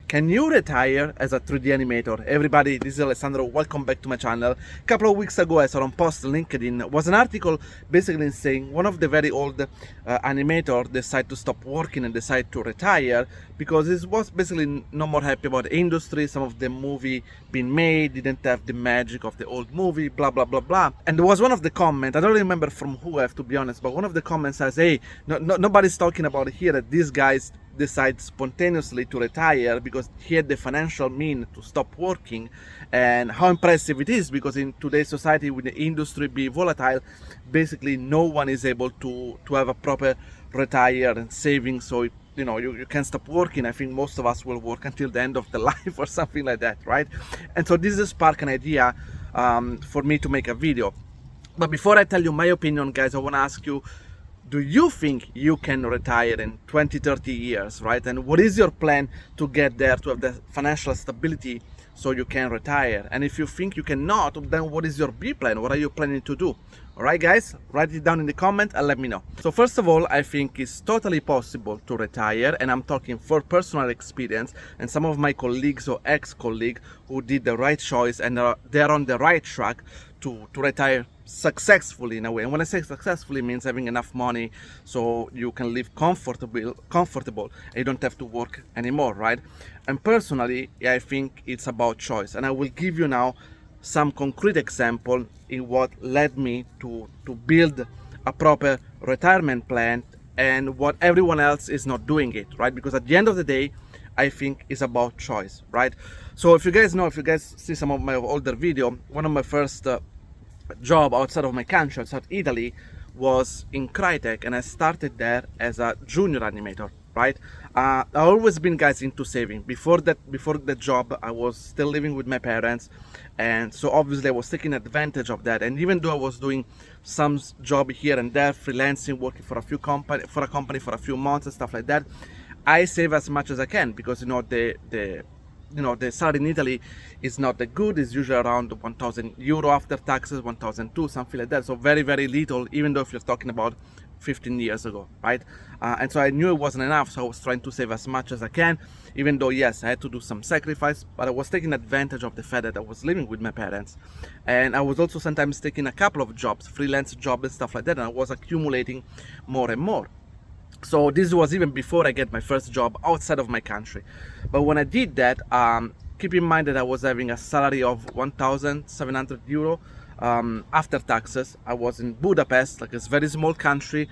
Can you retire as a 3D animator? Everybody, this is Alessandro. Welcome back to my channel. A couple of weeks ago, I saw on post on LinkedIn was an article basically saying one of the very old animator decided to stop working and decide to retire because he was basically no more happy about the industry. Some of the movie being made didn't have the magic of the old movie, blah blah blah blah. And there was one of the comments, I don't remember from who, I have to be honest, but one of the comments says, hey, nobody's talking about it here that these guys decide spontaneously to retire because he had the financial means to stop working. And how impressive it is, because in today's society, with the industry being volatile, basically no one is able to have a proper retire and saving, so you can stop working. I think most of us will work until the end of the life or something like that, right? And so this is spark an idea for me to make a video. But before I tell you my opinion, guys, I want to ask you, do you think you can retire in 20-30 years, right? And what is your plan to get there, to have the financial stability so you can retire? And if you think you cannot, then what is your B plan? What are you planning to do? All right, guys, write it down in the comment and let me know. So first of all, I think it's totally possible to retire, and I'm talking for personal experience and some of my colleagues or ex-colleagues who did the right choice and they're on the right track to retire successfully in a way. And when I say successfully, means having enough money so you can live comfortable and you don't have to work anymore, right? And personally, I think it's about choice, and I will give you now some concrete example in what led me to build a proper retirement plan and what everyone else is not doing it, right? Because at the end of the day, I think it's about choice, right? So if you guys see some of my older video, one of my first job outside of my country, outside Italy, was in Crytek, and I started there as a junior animator, right? I always been, guys, into saving. Before the job, I was still living with my parents, and so obviously I was taking advantage of that. And even though I was doing some job here and there, freelancing, working for a company for a few months and stuff like that, I save as much as I can, because the salary in Italy is not that good. It's usually around 1,000 euro after taxes, 1,200, something like that. So very, very little, even though if you're talking about 15 years ago, right? And so I knew it wasn't enough, so I was trying to save as much as I can, even though, yes, I had to do some sacrifice, but I was taking advantage of the fact that I was living with my parents. And I was also sometimes taking a couple of jobs, freelance jobs and stuff like that, and I was accumulating more and more. So this was even before I get my first job outside of my country. But when I did that, keep in mind that I was having a salary of 1,700 euro after taxes. I was in Budapest, like it's a very small country.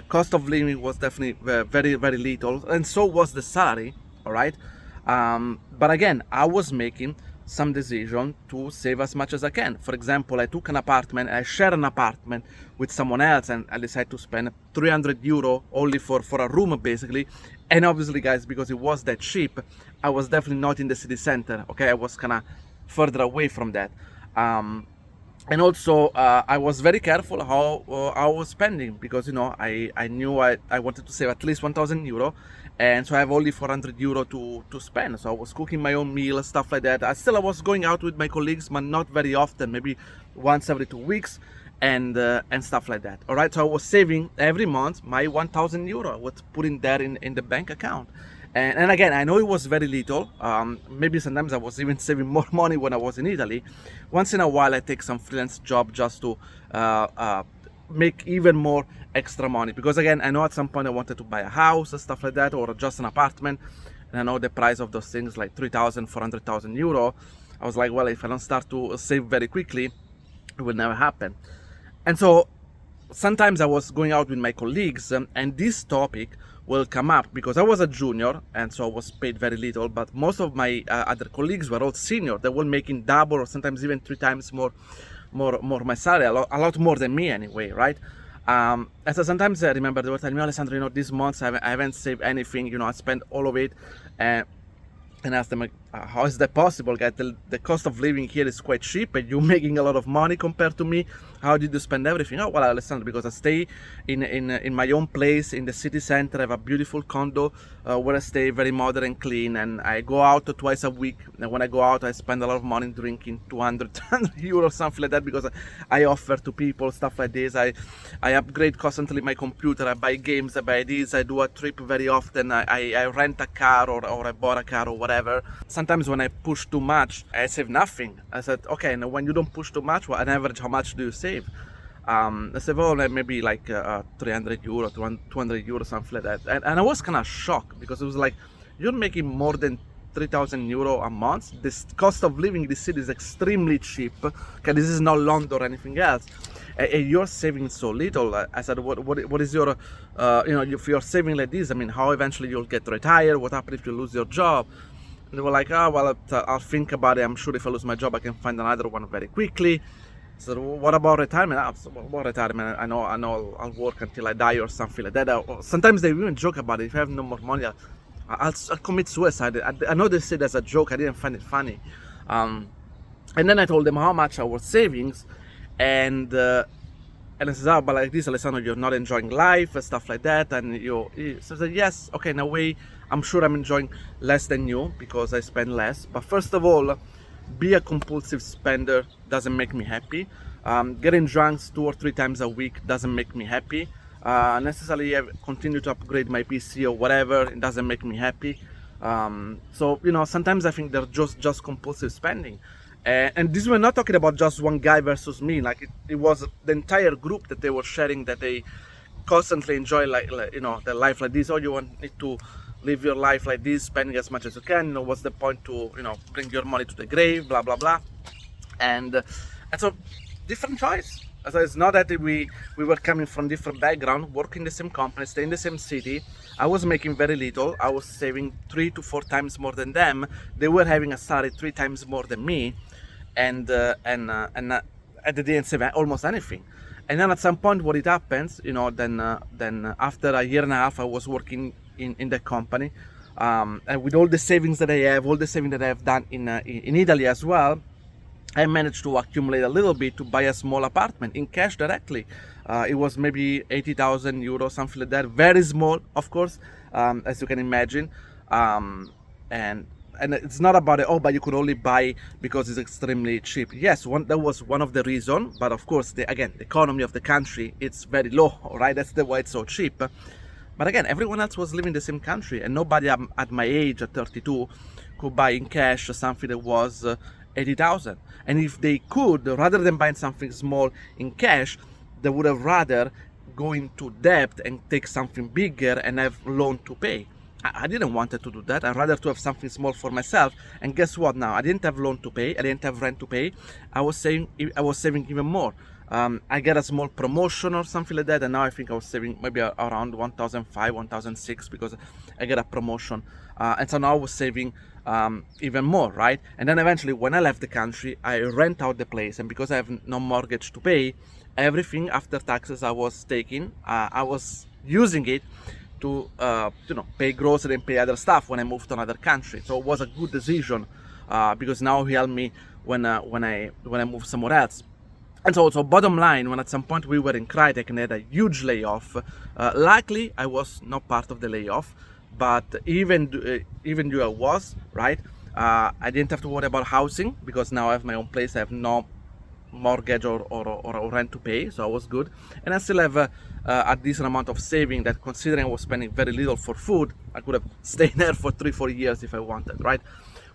Cost of living was definitely very, very little, and so was the salary, all right? But again, I was making some decision to save as much as I can. For example, I took an apartment, I shared an apartment with someone else, and I decided to spend 300 euro only for a room, basically. And obviously, guys, because it was that cheap, I was definitely not in the city center, okay? I was kind of further away from that. And also, I was very careful how I was spending, because, I knew I wanted to save at least 1,000 euro, and so I have only 400 euro to spend. So I was cooking my own meal, stuff like that. I was going out with my colleagues, but not very often, maybe once every 2 weeks, and stuff like that. All right, so I was saving every month my 1,000 euro. I was putting that in the bank account. And again, I know it was very little. Maybe sometimes I was even saving more money when I was in Italy. Once in a while, I take some freelance job just to make even more extra money. Because again, I know at some point I wanted to buy a house and stuff like that, or just an apartment. And I know the price of those things, like 3,000, 400,000 euro. I was like, well, if I don't start to save very quickly, it will never happen. And so sometimes I was going out with my colleagues, and this topic will come up because I was a junior, and so I was paid very little, but most of my other colleagues were all senior. They were making double or sometimes even 3 times more my salary, a lot more than me anyway, right? And so sometimes I remember they were telling me, Alessandro, this month I haven't saved anything, I spent all of it. And I asked them, how is that possible, guys? The cost of living here is quite cheap and you're making a lot of money compared to me. How did you spend everything? Oh, well, Alessandro, because I stay in my own place in the city center. I have a beautiful condo where I stay, very modern and clean, and I go out twice a week. And when I go out, I spend a lot of money drinking, 200 euros, something like that, because I offer to people stuff like this. I upgrade constantly my computer. I buy games, I buy this, I do a trip very often. I rent a car or I bought a car or whatever. Sometimes when I push too much, I save nothing. I said, okay, now when you don't push too much, well, on average, how much do you save? I said, well, maybe like 300 euro, 200 euro, something like that. And I was kind of shocked, because it was like, you're making more than 3,000 euro a month. This cost of living in this city is extremely cheap. Okay, this is not London or anything else. And you're saving so little. I said, what is your, if you're saving like this, I mean, how eventually you'll get retired? What happens if you lose your job? And they were like, oh, well, I'll think about it. I'm sure if I lose my job, I can find another one very quickly. So what about retirement? What about retirement? I know I'll work until I die or something like that. Sometimes they even joke about it. If I have no more money, I'll commit suicide. I know they say that's a joke. I didn't find it funny. And then I told them how much I was savings, and I said, oh, but like this, Alessandro, you're not enjoying life and stuff like that. And so I said, yes, okay, in a way, I'm sure I'm enjoying less than you because I spend less. But first of all, be a compulsive spender doesn't make me happy. Getting drunk 2 or 3 times a week doesn't make me happy. Necessarily continue to upgrade my PC or whatever, it doesn't make me happy. So sometimes I think they're just compulsive spending. And this, we're not talking about just one guy versus me. Like it was the entire group that they were sharing that they constantly enjoy their life like this. Oh, you need to live your life like this, spending as much as you can. What's the point to bring your money to the grave? Blah blah blah. And so different choice. So it's not that we were coming from different background, working in the same company, staying in the same city. I was making very little. I was saving 3 to 4 times more than them. They were having a salary 3 times more than me, and they didn't save almost anything. And then at some point, what it happens, then after a year and a half, I was working in the company, and with all the savings that I have, all the savings that I have done in Italy as well, I managed to accumulate a little bit to buy a small apartment in cash directly. It was maybe 80,000 euros, something like that. Very small, of course, as you can imagine. And it's not about it, but you could only buy because it's extremely cheap. Yes, that was one of the reasons, but of course, the economy of the country, it's very low, right? That's why it's so cheap. But again, everyone else was living in the same country, and nobody at my age, at 32, could buy in cash something that was 80,000. And if they could, rather than buying something small in cash, they would have rather go into debt and take something bigger and have loan to pay. I didn't want to do that. I'd rather to have something small for myself. And guess what now? I didn't have loan to pay. I didn't have rent to pay. I was saving even more. I get a small promotion or something like that, and now I think I was saving maybe around 1,500, 1,600 because I get a promotion. And so now I was saving even more, right? And then eventually, when I left the country, I rent out the place, and because I have no mortgage to pay, everything after taxes I was taking, I was using it to pay grocery and pay other stuff when I moved to another country. So it was a good decision because now he helped me when I moved somewhere else. And so bottom line, when at some point we were in Crytek and had a huge layoff, luckily I was not part of the layoff, but even though I was, right, I didn't have to worry about housing because now I have my own place. I have no mortgage or rent to pay, so I was good. And I still have a decent amount of saving that, considering I was spending very little for food, I could have stayed there for 3-4 years if I wanted, right?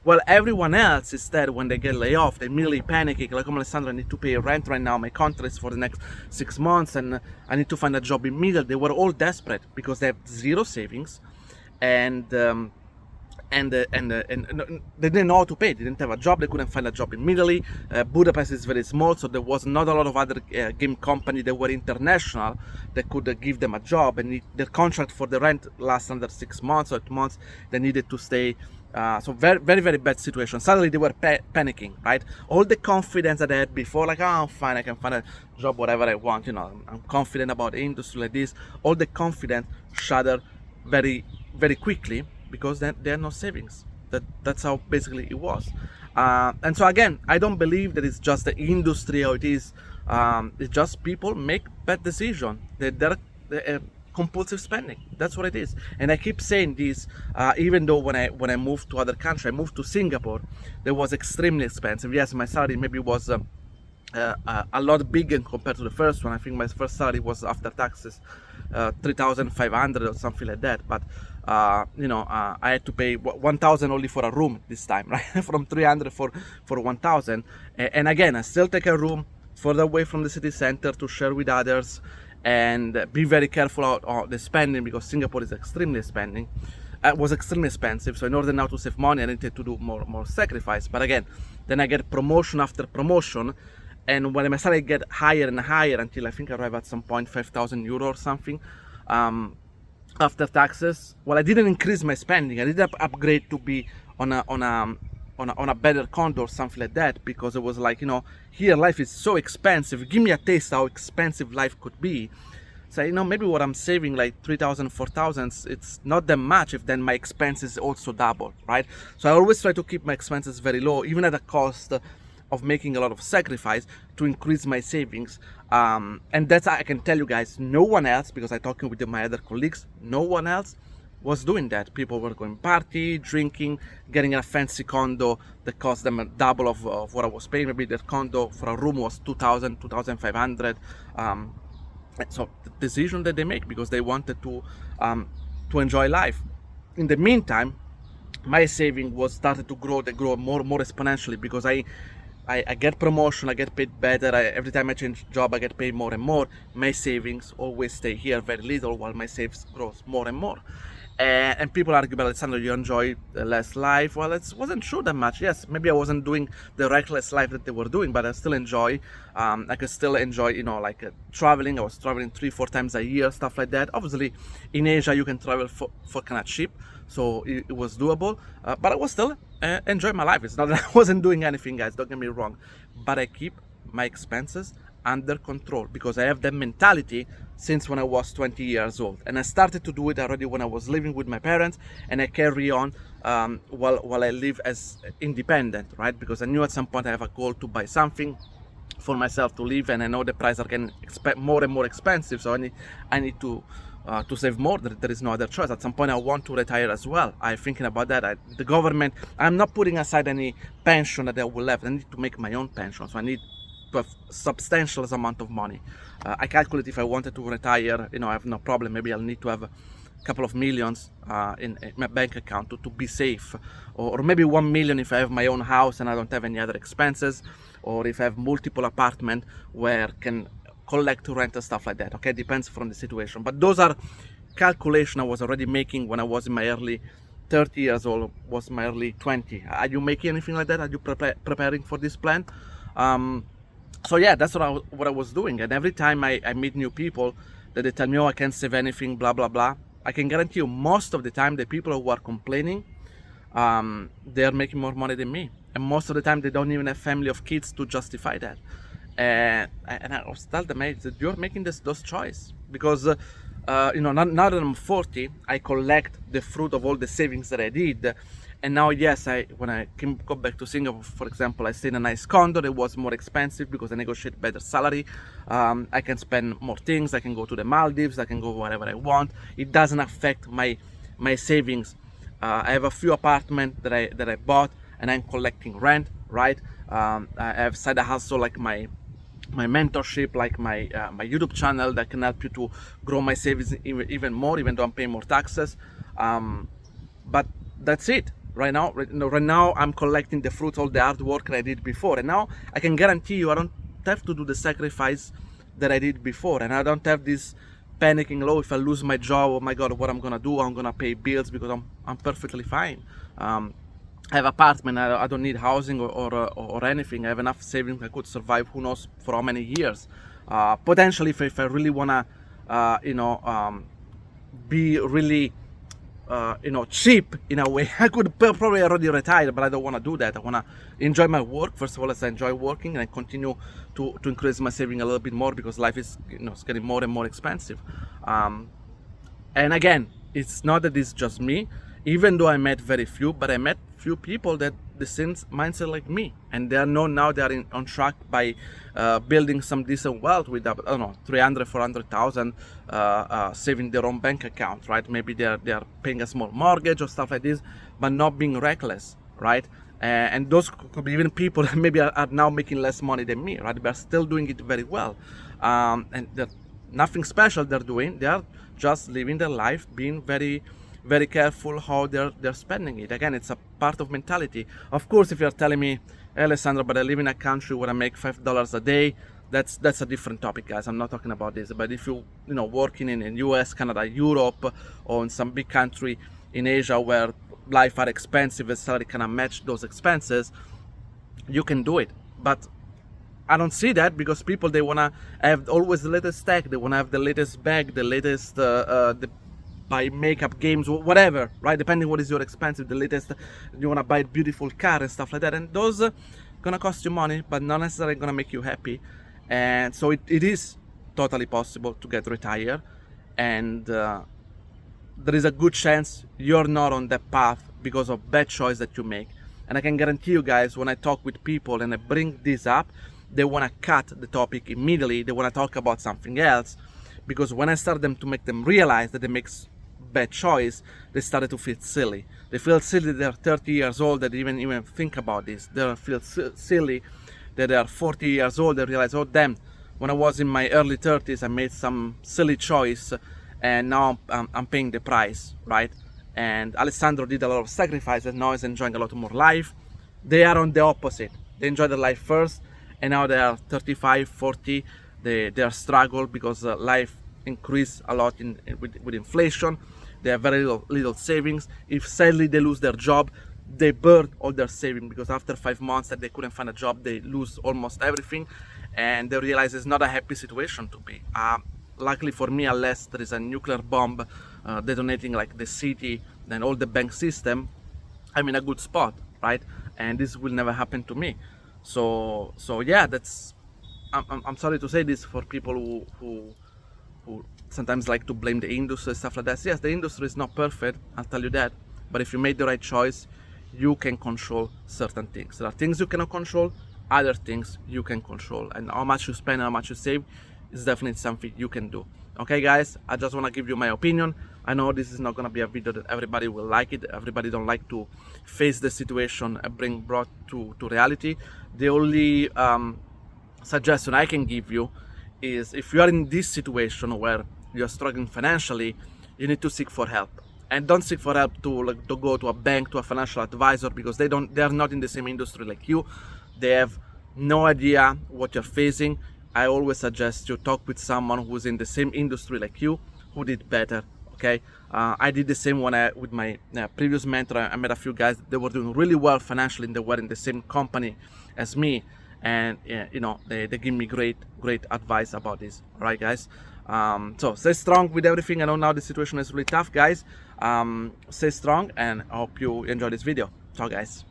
Well, everyone else, instead, when they get laid off, they immediately panicking, like, oh, Alessandro, I need to pay rent right now, my contract is for the next 6 months, and I need to find a job immediately. They were all desperate because they have zero savings, and they didn't know how to pay. They didn't have a job. They couldn't find a job immediately. Budapest is very small, so there was not a lot of other game companies that were international that could give them a job. And their contract for the rent lasts under 6 months or 8 months. They needed to stay. So very, very, very bad situation. Suddenly they were panicking, right? All the confidence that I had before, like, oh, I'm fine, I can find a job, whatever I want. I'm confident about the industry like this. All the confidence shattered very, very quickly, because then there are no savings. That's how basically it was. And so again, I don't believe that it's just the industry or it is. It's just people make bad decisions. They're compulsive spending. That's what it is. And I keep saying this, even though when I moved to other country, I moved to Singapore, that was extremely expensive. Yes, my salary maybe was a lot bigger compared to the first one. I think my first salary was after taxes 3,500 or something like that. But I had to pay 1,000 only for a room this time, right? From 300 for 1,000. And again, I still take a room further away from the city center to share with others, and be very careful of the spending, because Singapore is extremely spending. Was extremely expensive. So in order now to save money, I needed to do more sacrifice. But again, then I get promotion after promotion. And when my salary get higher and higher until I think I arrive at some point 5,000 euro or something after taxes. Well, I didn't increase my spending. I didn't upgrade to be on a better condo or something like that, because it was like, here life is so expensive. Give me a taste how expensive life could be. So maybe what I'm saving, like 3,000, 4,000, it's not that much if then my expenses also double, right? So I always try to keep my expenses very low, even at the cost of making a lot of sacrifice to increase my savings. And that's, I can tell you guys, no one else, because I'm talking with my other colleagues, no one else was doing that. People were going party, drinking, getting a fancy condo that cost them a double of what I was paying. Maybe their condo for a room was 2,000, 2,500. So the decision that they make because they wanted to enjoy life. In the meantime, my saving was started to grow. They grow more exponentially, because I get promotion, I get paid better. Every time I change job, I get paid more and more. My savings always stay here very little, while my savings grows more and more. And people argue about, Alessandro, you enjoy less life. Well, it wasn't true that much. Yes, maybe I wasn't doing the reckless life that they were doing, but I still enjoy. I could still enjoy, traveling. I was traveling 3-4 times a year, stuff like that. Obviously, in Asia, you can travel for kind of cheap, so it was doable. But I was still enjoying my life. It's not that I wasn't doing anything, guys. Don't get me wrong. But I keep my expenses under control, because I have that mentality since when I was 20 years old, and I started to do it already when I was living with my parents, and I carry on while I live as independent, right? Because I knew at some point I have a goal to buy something for myself to live, and I know the prices are getting more and more expensive, so I need to save more. There is no other choice. At some point I want to retire as well. I'm thinking about that. The government, I'm not putting aside any pension that I will have. I need to make my own pension, so I need to have substantial amount of money. I calculate if I wanted to retire, I have no problem. Maybe I'll need to have a couple of millions in my bank account to be safe, or maybe 1 million if I have my own house and I don't have any other expenses, or if I have multiple apartments where I can collect rent and stuff like that. Okay, depends from the situation. But those are calculations I was already making when I was in my early 30 years old, was my early 20. Are you making anything like that? Are you preparing for this plan? So yeah, that's what I was doing. And every time I meet new people that they tell me, I can't save anything, blah, blah, blah, I can guarantee you most of the time the people who are complaining, they are making more money than me. And most of the time they don't even have family of kids to justify that. And I always tell them, that you're making those choices. Because, now that I'm 40, I collect the fruit of all the savings that I did. And now, yes, when I go back to Singapore, for example, I stay in a nice condo that was more expensive because I negotiate better salary. I can spend more things. I can go to the Maldives. I can go wherever I want. It doesn't affect my savings. I have a few apartments that I bought, and I'm collecting rent, right? I have side hustle like my mentorship, like my YouTube channel that can help you to grow my savings even more, even though I'm paying more taxes. But that's it. Right now, I'm collecting the fruits, all the hard work that I did before, and now I can guarantee you I don't have to do the sacrifice that I did before, and I don't have this panicking if I lose my job. Oh my God, what I'm gonna do? I'm gonna pay bills, because I'm perfectly fine. I have apartment. I don't need housing or anything. I have enough savings. I could survive who knows for how many years. Potentially, if I really wanna, be really cheap in a way, I could probably already retire, but I don't want to do that. I want to enjoy my work. First of all, as I enjoy working, and I continue to increase my saving a little bit more, because life is it's getting more and more expensive. And again, it's not that it's just me, even though I met very few, but I met few people that the same mindset like me, and they are known now. They are on track by building some decent wealth with, I don't know, 300, 400,000 saving their own bank account, right? Maybe they are paying a small mortgage or stuff like this, but not being reckless, right? And those could be even people that maybe are now making less money than me, right? But are still doing it very well, and they're nothing special they're doing. They are just living their life, being very, very careful how they're spending it. Again, it's a part of mentality. Of course, if you're telling me, hey, Alessandro, but I live in a country where I make $5 a day, that's a different topic, guys. I'm not talking about this. But if you working in US, Canada, Europe, or in some big country in Asia where life are expensive and salary cannot match those expenses, you can do it. But I don't see that, because people, they want to have always the latest tech, they want to have the latest bag, the latest buy makeup, games, whatever, right? Depending what is your expensive, the latest, you want to buy a beautiful car and stuff like that, and those gonna cost you money, but not necessarily gonna make you happy. And so it is totally possible to get retired, and there is a good chance you're not on that path because of bad choice that you make. And I can guarantee you guys, when I talk with people and I bring this up, they want to cut the topic immediately. They want to talk about something else, because when I start them to make them realize that they make bad choice, they started to feel silly. They feel silly that they're 30 years old, that they even think about this. They feel silly that they are 40 years old. They realize, oh damn, when I was in my early 30s, I made some silly choice, and now I'm paying the price, right? And Alessandro did a lot of sacrifices. Now he's enjoying a lot more life. They are on the opposite. They enjoy their life first, and now they are 35, 40. They are struggle because life increased a lot with inflation. They have very little savings. If sadly they lose their job, they burn all their savings, because after 5 months that they couldn't find a job, they lose almost everything, and they realize it's not a happy situation to be. Luckily for me, unless there is a nuclear bomb detonating like the city and all the bank system, I'm in a good spot, right? And this will never happen to me. So yeah, I'm sorry to say this for people who sometimes like to blame the industry and stuff like that. Yes, the industry is not perfect, I'll tell you that. But if you made the right choice, you can control certain things. There are things you cannot control, other things you can control. And how much you spend, how much you save, is definitely something you can do. Okay guys, I just want to give you my opinion. I know this is not going to be a video that everybody will like it. Everybody don't like to face the situation and brought to reality. The only suggestion I can give you is, if you are in this situation where you're struggling financially, you need to seek for help. And don't seek for help to go to a bank, to a financial advisor, because they are not in the same industry like you. They have no idea what you're facing. I always suggest you talk with someone who's in the same industry like you, who did better. Okay, I did the same with my previous mentor. I met a few guys that were doing really well financially, and they were in the same company as me, and they give me great advice about this. All right guys, so stay strong with everything. I know now the situation is really tough, guys. Stay strong, and I hope you enjoy this video. Ciao guys.